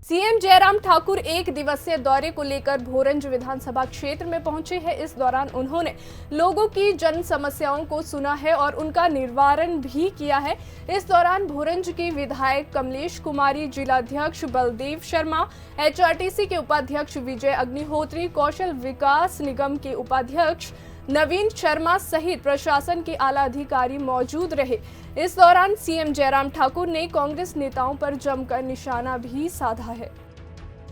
CM Jairam Thakur एक दिवसीय दौरे को लेकर भोरंज विधानसभा क्षेत्र में पहुंचे हैं। इस दौरान उन्होंने लोगों की जन समस्याओं को सुना है और उनका निवारण भी किया है। इस दौरान भोरंज की विधायक कमलेश कुमारी, जिलाध्यक्ष बलदेव शर्मा, एचआरटीसी के उपाध्यक्ष विजय अग्निहोत्री, कौशल विकास निगम के उपाध्यक्ष नवीन शर्मा सहित प्रशासन के आला अधिकारी मौजूद रहे। इस दौरान सीएम जयराम ठाकुर ने कांग्रेस नेताओं पर जमकर निशाना भी साधा है।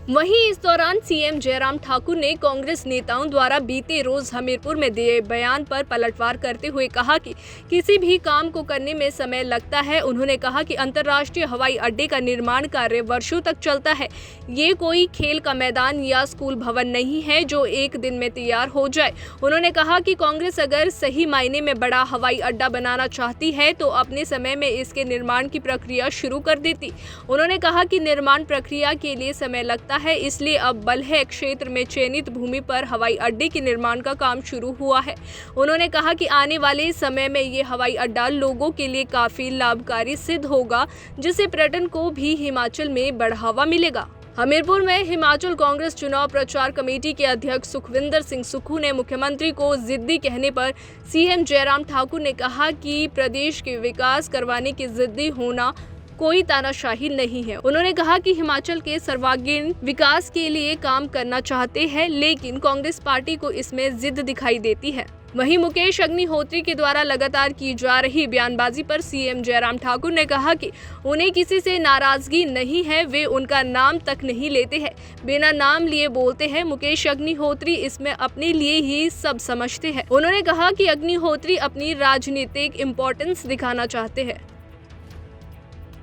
वहीं इस दौरान सीएम जयराम ठाकुर ने कांग्रेस नेताओं द्वारा बीते रोज हमीरपुर में दिए बयान पर पलटवार करते हुए कहा कि किसी भी काम को करने में समय लगता है। उन्होंने कहा कि अंतर्राष्ट्रीय हवाई अड्डे का निर्माण कार्य वर्षों तक चलता है। ये कोई खेल का मैदान या स्कूल भवन नहीं है जो एक दिन में तैयार हो जाए। उन्होंने कहा कि कांग्रेस अगर सही मायने में बड़ा हवाई अड्डा बनाना चाहती है तो अपने समय में इसके निर्माण की प्रक्रिया शुरू कर देती। उन्होंने कहा कि निर्माण प्रक्रिया के लिए समय लगता है, इसलिए अब बलहे क्षेत्र में चयनित भूमि पर हवाई अड्डे के निर्माण का काम शुरू हुआ है। उन्होंने कहा कि आने वाले समय में ये हवाई अड्डा लोगों के लिए काफी लाभकारी सिद्ध होगा, जिससे पर्यटन को भी हिमाचल में बढ़ावा मिलेगा। हमीरपुर में हिमाचल कांग्रेस चुनाव प्रचार कमेटी के अध्यक्ष सुखविंदर सिंह सुक्खू ने मुख्यमंत्री को जिद्दी कहने पर सीएम जयराम ठाकुर ने कहा कि प्रदेश के विकास करवाने की जिद्दी होना कोई तानाशाही नहीं है। उन्होंने कहा कि हिमाचल के सर्वांगीण विकास के लिए काम करना चाहते हैं, लेकिन कांग्रेस पार्टी को इसमें जिद दिखाई देती है। वहीं मुकेश अग्निहोत्री के द्वारा लगातार की जा रही बयानबाजी पर सीएम जयराम ठाकुर ने कहा कि उन्हें किसी से नाराजगी नहीं है, वे उनका नाम तक नहीं लेते हैं, बिना नाम लिए बोलते हैं। मुकेश अग्निहोत्री इसमें अपने लिए ही सब समझते हैं। उन्होंने कहा कि अग्निहोत्री अपनी राजनीतिक इम्पोर्टेंस दिखाना चाहते हैं।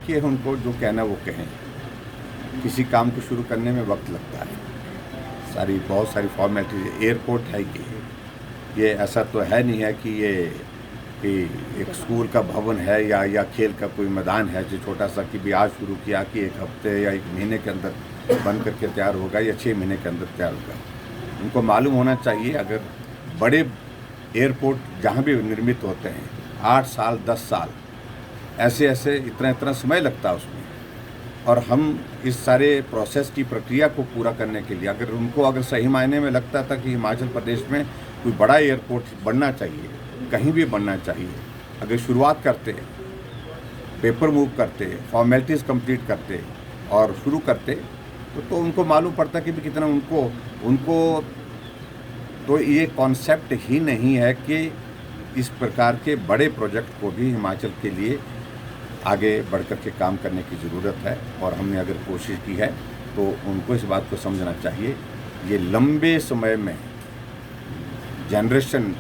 कि उनको जो कहना वो कहें। किसी काम को शुरू करने में वक्त लगता है, बहुत सारी फॉर्मेलिटी। एयरपोर्ट है ये ऐसा तो है नहीं है कि ये एक स्कूल का भवन है या खेल का कोई मैदान है जो छोटा सा कि भी आज शुरू किया कि एक हफ्ते या एक महीने के अंदर बन करके तैयार होगा या 6 महीने के अंदर तैयार होगा। उनको मालूम होना चाहिए, अगर बड़े एयरपोर्ट जहाँ भी निर्मित होते हैं 8 साल 10 साल ऐसे इतना समय लगता है उसमें, और हम इस सारे प्रोसेस की प्रक्रिया को पूरा करने के लिए अगर सही मायने में लगता था कि हिमाचल प्रदेश में कोई बड़ा एयरपोर्ट बनना चाहिए, कहीं भी बनना चाहिए, अगर शुरुआत करते, पेपर मूव करते, फॉर्मेलिटीज़ कंप्लीट करते और शुरू करते तो उनको मालूम पड़ता कि कितना उनको तो ये कॉन्सेप्ट ही नहीं है कि इस प्रकार के बड़े प्रोजेक्ट को भी हिमाचल के लिए आगे बढ़ कर के काम करने की ज़रूरत है। और हमने अगर कोशिश की है तो उनको इस बात को समझना चाहिए, ये लंबे समय में जनरेशन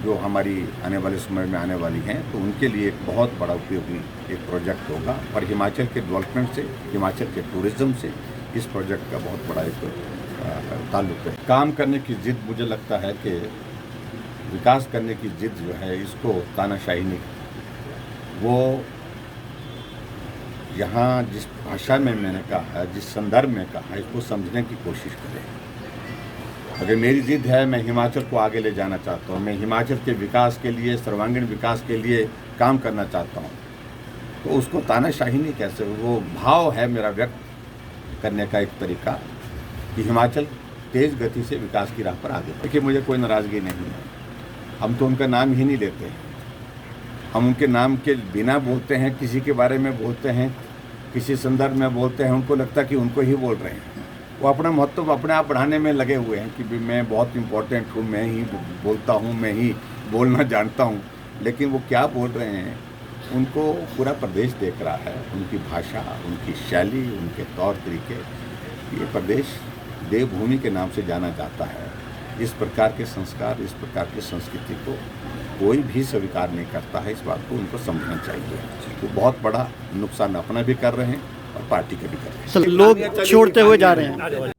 जो हमारी आने वाले समय में आने वाली हैं तो उनके लिए एक बहुत बड़ा उपयोगी एक प्रोजेक्ट होगा। और हिमाचल के डेवलपमेंट से, हिमाचल के टूरिज़्म से इस प्रोजेक्ट का बहुत बड़ा एक ताल्लुक है। काम करने की जिद, मुझे लगता है कि विकास करने की जिद जो है इसको तानाशाही नहीं, वो यहाँ जिस भाषा में मैंने कहा है, जिस संदर्भ में कहा है, इसको समझने की कोशिश करें। अगर मेरी जिद है, मैं हिमाचल को आगे ले जाना चाहता हूँ, मैं हिमाचल के विकास के लिए, सर्वांगीण विकास के लिए काम करना चाहता हूँ, तो उसको तानाशाही नहीं कह सकते। वो भाव है मेरा व्यक्त करने का एक तरीका कि हिमाचल तेज़ गति से विकास की राह पर आगे बढ़े। देखिए, मुझे कोई नाराज़गी नहीं है, हम तो उनका नाम ही नहीं लेते, हम उनके नाम के बिना बोलते हैं, किसी के बारे में बोलते हैं, किसी संदर्भ में बोलते हैं, उनको लगता है कि उनको ही बोल रहे हैं। वो अपना महत्व अपने आप बढ़ाने में लगे हुए हैं कि मैं बहुत इम्पोर्टेंट हूँ, मैं ही बोलता हूँ, मैं ही बोलना जानता हूँ। लेकिन वो क्या बोल रहे हैं उनको पूरा प्रदेश देख रहा है, उनकी भाषा, उनकी शैली, उनके तौर तरीके। ये प्रदेश देवभूमि के नाम से जाना जाता है। इस प्रकार के संस्कार, इस प्रकार की संस्कृति को कोई भी स्वीकार नहीं करता है। इस बात को उनको समझना चाहिए। तो बहुत बड़ा नुकसान अपना भी कर रहे हैं और पार्टी का भी कर रहे हैं। लोग छोड़ते हुए जा रहे हैं।